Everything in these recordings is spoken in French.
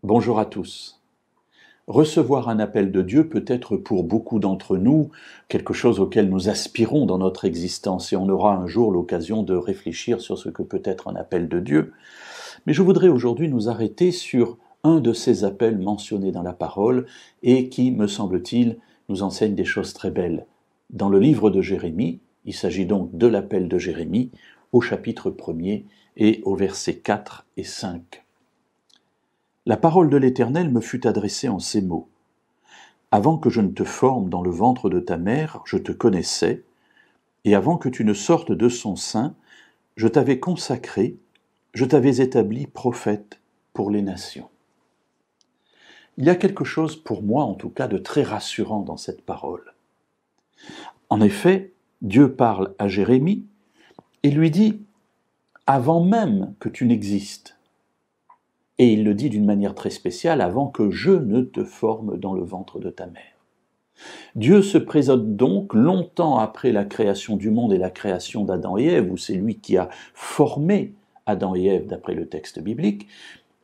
Bonjour à tous. Recevoir un appel de Dieu peut être pour beaucoup d'entre nous quelque chose auquel nous aspirons dans notre existence et on aura un jour l'occasion de réfléchir sur ce que peut être un appel de Dieu. Mais je voudrais aujourd'hui nous arrêter sur un de ces appels mentionnés dans la parole et qui, me semble-t-il, nous enseigne des choses très belles. Dans le livre de Jérémie, il s'agit donc de l'appel de Jérémie au chapitre 1er et aux versets 4 et 5. La parole de l'Éternel me fut adressée en ces mots. Avant que je ne te forme dans le ventre de ta mère, je te connaissais, et avant que tu ne sortes de son sein, je t'avais consacré, je t'avais établi prophète pour les nations. Il y a quelque chose, pour moi en tout cas, de très rassurant dans cette parole. En effet, Dieu parle à Jérémie et lui dit « Avant même que tu n'existes », et il le dit d'une manière très spéciale, avant que je ne te forme dans le ventre de ta mère. Dieu se présente donc longtemps après la création du monde et la création d'Adam et Ève, où c'est lui qui a formé Adam et Ève d'après le texte biblique,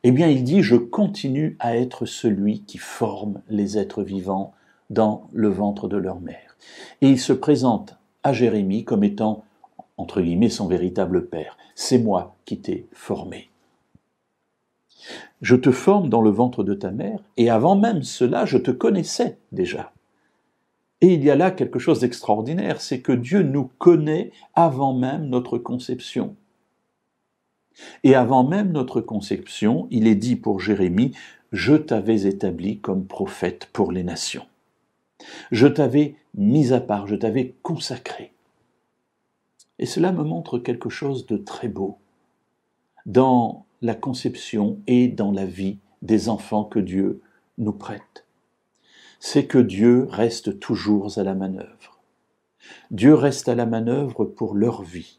eh bien il dit « Je continue à être celui qui forme les êtres vivants dans le ventre de leur mère ». Et il se présente à Jérémie comme étant, entre guillemets, son véritable père. « C'est moi qui t'ai formé ». Je te forme dans le ventre de ta mère, et avant même cela, je te connaissais déjà. Et il y a là quelque chose d'extraordinaire, c'est que Dieu nous connaît avant même notre conception. Et avant même notre conception, il est dit pour Jérémie, « Je t'avais établi comme prophète pour les nations. Je t'avais mis à part, je t'avais consacré. » Et cela me montre quelque chose de très beau. Dans la conception et dans la vie des enfants que Dieu nous prête. C'est que Dieu reste toujours à la manœuvre. Dieu reste à la manœuvre pour leur vie.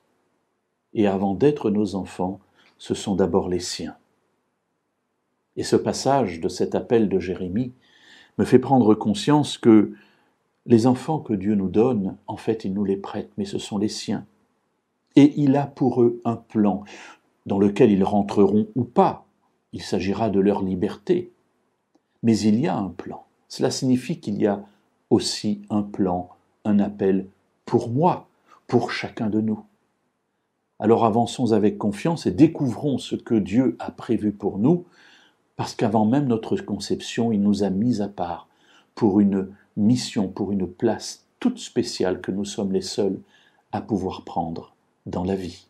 Et avant d'être nos enfants, ce sont d'abord les siens. Et ce passage de cet appel de Jérémie me fait prendre conscience que les enfants que Dieu nous donne, en fait, il nous les prête, mais ce sont les siens. Et il a pour eux un plan dans lequel ils rentreront ou pas. Il s'agira de leur liberté. Mais il y a un plan. Cela signifie qu'il y a aussi un plan, un appel pour moi, pour chacun de nous. Alors avançons avec confiance et découvrons ce que Dieu a prévu pour nous, parce qu'avant même notre conception, il nous a mis à part pour une mission, pour une place toute spéciale que nous sommes les seuls à pouvoir prendre dans la vie.